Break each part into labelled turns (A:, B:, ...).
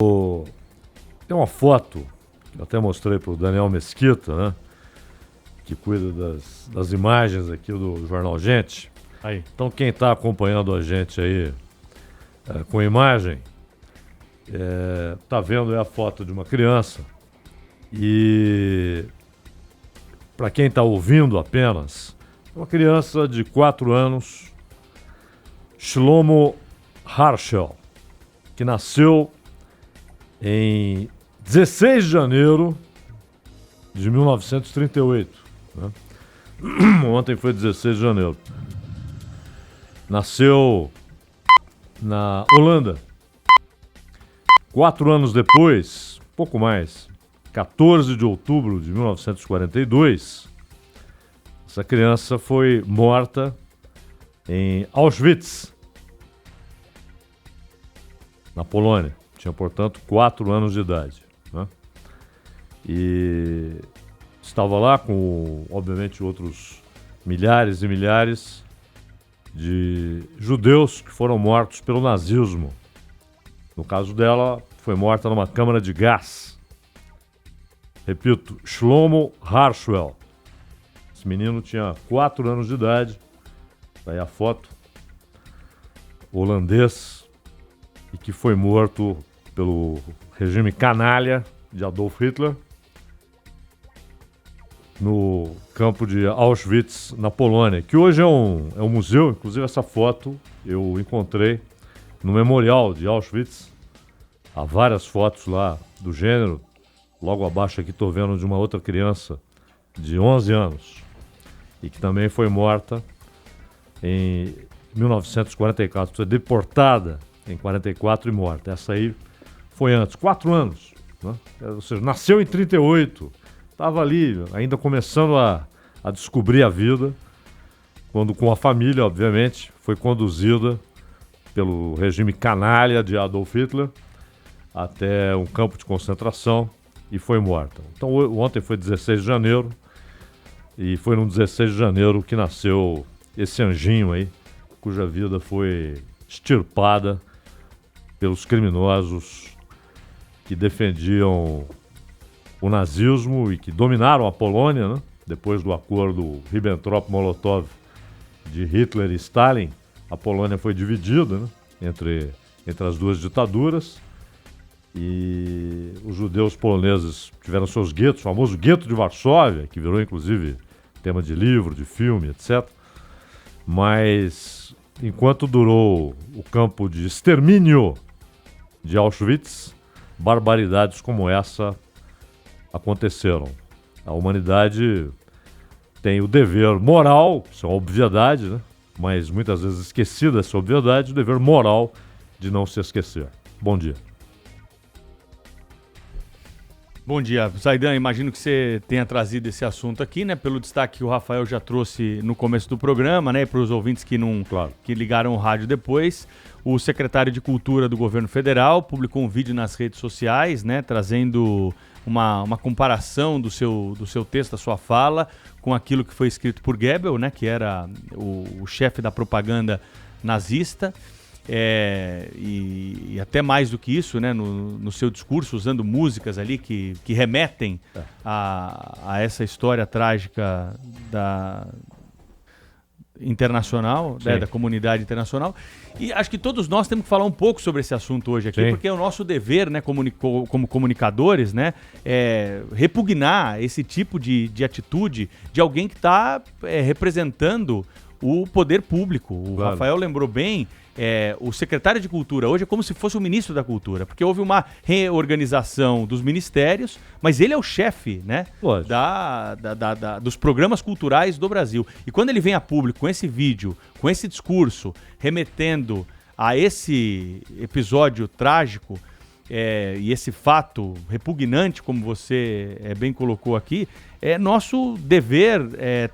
A: Tem uma foto, que eu até mostrei para o Daniel Mesquita, né? Que cuida das imagens aqui do Jornal Gente.
B: Aí.
A: Então quem está acompanhando a gente aí com imagem, tá vendo a foto de uma criança. E para quem está ouvindo apenas, uma criança de 4 anos, Shlomo Harshel, que nasceu em 16 de janeiro de 1938. Né? Ontem foi 16 de janeiro. Nasceu na Holanda. 4 anos depois, pouco mais, 14 de outubro de 1942, essa criança foi morta em Auschwitz, na Polônia. Tinha, portanto, 4 anos de idade. Né? E estava lá com, obviamente, outros milhares e milhares de judeus que foram mortos pelo nazismo. No caso dela, foi morta numa câmara de gás. Repito, Shlomo Harshel. Esse menino tinha 4 anos de idade. Tá aí a foto. Holandês. E que foi morto pelo regime canalha de Adolf Hitler no campo de Auschwitz, na Polônia, que hoje é um museu. Inclusive essa foto eu encontrei no memorial de Auschwitz. Há várias fotos lá do gênero. Logo abaixo aqui estou vendo de uma outra criança de 11 anos e que também foi morta em 1944. Foi deportada em 44 e morta. Essa aí foi antes, 4 anos. Né? Ou seja, nasceu em 38. Estava ali ainda começando a descobrir a vida, quando com a família, obviamente, foi conduzida pelo regime canalha de Adolf Hitler até um campo de concentração e foi morta. Então ontem foi 16 de janeiro e foi no 16 de janeiro que nasceu esse anjinho aí, cuja vida foi extirpada pelos criminosos que defendiam o nazismo e que dominaram a Polônia, né? Depois do acordo Ribbentrop-Molotov de Hitler e Stalin. A Polônia foi dividida, né? entre as duas ditaduras, e os judeus poloneses tiveram seus guetos, o famoso gueto de Varsóvia, que virou inclusive tema de livro, de filme, etc. Mas enquanto durou o campo de extermínio de Auschwitz, barbaridades como essa aconteceram. A humanidade tem o dever moral, isso é uma obviedade, né? Mas muitas vezes esquecida essa obviedade, o dever moral de não se esquecer. Bom dia.
B: Bom dia, Zaidan. Imagino que você tenha trazido esse assunto aqui, né? Pelo destaque que o Rafael já trouxe no começo do programa, né? Para os ouvintes que que ligaram o rádio depois. O secretário de Cultura do Governo Federal publicou um vídeo nas redes sociais, né? Trazendo uma comparação do seu texto, da sua fala, com aquilo que foi escrito por Goebbels, né? Que era o chefe da propaganda nazista. E até mais do que isso, né, no seu discurso, usando músicas ali que remetem a essa história trágica internacional, né, da comunidade internacional. E acho que todos nós temos que falar um pouco sobre esse assunto hoje aqui, porque é o nosso dever, né, como comunicadores, né, repugnar esse tipo de atitude de alguém que está representando o poder público. O Rafael lembrou bem, o secretário de Cultura hoje é como se fosse o ministro da Cultura, porque houve uma reorganização dos ministérios, mas ele é o chefe, né, dos programas culturais do Brasil. E quando ele vem a público com esse vídeo, com esse discurso, remetendo a esse episódio trágico, e esse fato repugnante, como você bem colocou aqui, é nosso dever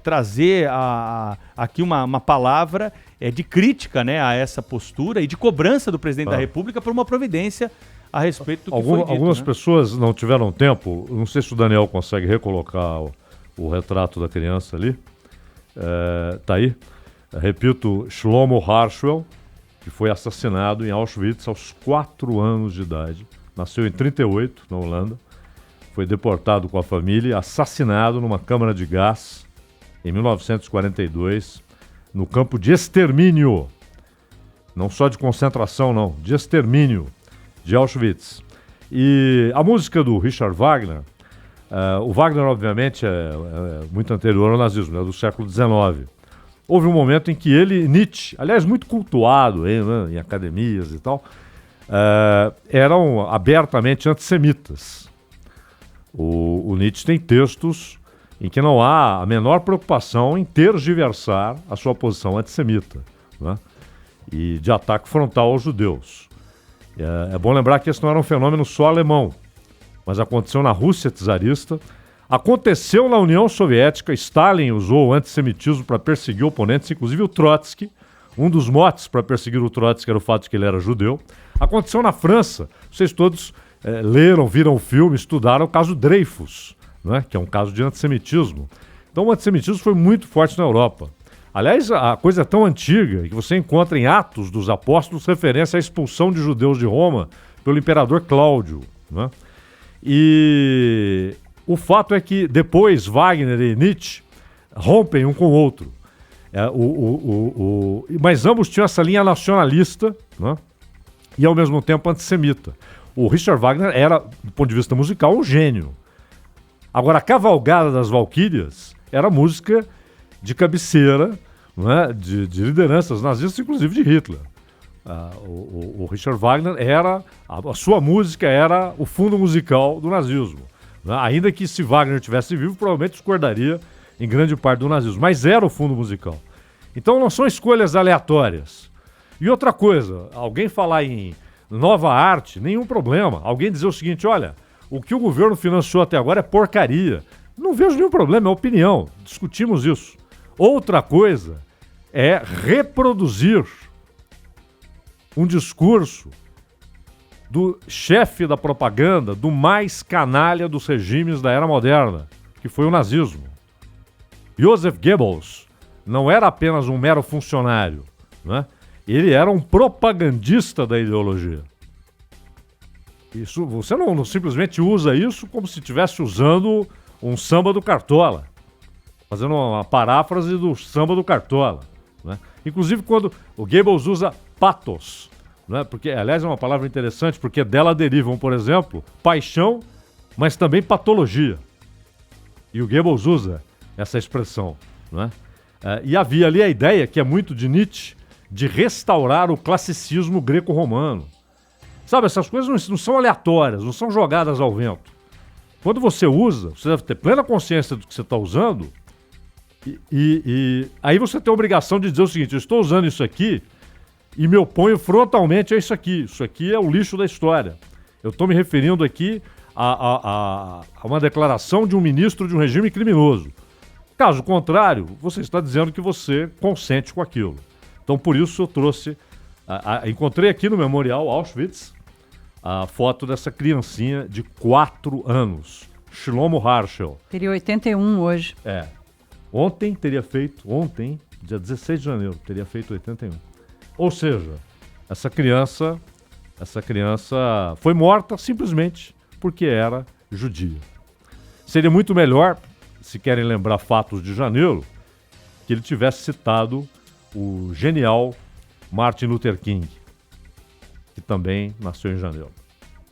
B: trazer aqui uma palavra de crítica, né, a essa postura e de cobrança do presidente da República por uma providência a respeito do que foi dito. Algumas
A: pessoas não tiveram tempo, não sei se o Daniel consegue recolocar o retrato da criança ali, tá aí, repito, Shlomo Harshel, que foi assassinado em Auschwitz aos 4 anos de idade. nasceu em 1938, na Holanda, foi deportado com a família, assassinado numa câmara de gás em 1942, no campo de extermínio, não só de concentração, não, de extermínio, de Auschwitz. E a música do Richard Wagner, o Wagner, obviamente, é muito anterior ao nazismo, né, do século XIX. Houve um momento em que ele, Nietzsche, aliás, muito cultuado em academias e tal, eram abertamente antissemitas. O Nietzsche tem textos em que não há a menor preocupação em tergiversar a sua posição antissemita, né, e de ataque frontal aos judeus. É bom lembrar que esse não era um fenômeno só alemão, mas aconteceu na Rússia czarista, aconteceu na União Soviética. Stalin usou o antissemitismo para perseguir oponentes, inclusive o Trotsky. Um dos motes para perseguir o Trotsky era o fato de que ele era judeu. Aconteceu na França. Vocês todos leram, viram o filme, estudaram o caso Dreyfus, né, que é um caso de antissemitismo. Então o antissemitismo foi muito forte na Europa. Aliás, a coisa é tão antiga que você encontra em Atos dos Apóstolos referência à expulsão de judeus de Roma pelo imperador Cláudio, né? E o fato é que depois Wagner e Nietzsche rompem um com o outro. Mas ambos tinham essa linha nacionalista, né, e ao mesmo tempo antissemita. O Richard Wagner era, do ponto de vista musical, um gênio. Agora, a Cavalgada das Valquírias era música de cabeceira, né, de lideranças nazistas, inclusive de Hitler. O Richard Wagner a sua música era o fundo musical do nazismo, né? Ainda que se Wagner tivesse vivo, provavelmente discordaria em grande parte do nazismo, mas era o fundo musical. Então não são escolhas aleatórias. E outra coisa, alguém falar em nova arte, nenhum problema. Alguém dizer o seguinte: olha, o que o governo financiou até agora é porcaria. Não vejo nenhum problema, é opinião, discutimos isso. Outra coisa é reproduzir um discurso do chefe da propaganda, do mais canalha dos regimes da era moderna, que foi o nazismo. Joseph Goebbels não era apenas um mero funcionário, né? Ele era um propagandista da ideologia. Isso, você não simplesmente usa isso como se estivesse usando um samba do Cartola, fazendo uma paráfrase do samba do Cartola, né? Inclusive quando o Goebbels usa pathos, né? Porque, aliás, é uma palavra interessante, porque dela derivam, por exemplo, paixão, mas também patologia. E o Goebbels usa essa expressão, né? E havia ali a ideia, que é muito de Nietzsche, de restaurar o classicismo greco-romano. Sabe, essas coisas não são aleatórias, não são jogadas ao vento. Quando você usa, você deve ter plena consciência do que você está usando, e aí você tem a obrigação de dizer o seguinte: eu estou usando isso aqui e me oponho frontalmente a isso aqui. Isso aqui é o lixo da história. Eu estou me referindo aqui a uma declaração de um ministro de um regime criminoso. Caso contrário, você está dizendo que você consente com aquilo. Então, por isso eu trouxe... encontrei aqui no Memorial Auschwitz a foto dessa criancinha de 4 anos, Shlomo Harshel.
C: Teria 81 hoje.
A: Ontem, dia 16 de janeiro, teria feito 81. Ou seja, essa criança foi morta simplesmente porque era judia. Seria muito melhor, se querem lembrar fatos de janeiro, que ele tivesse citado o genial Martin Luther King, que também nasceu em janeiro.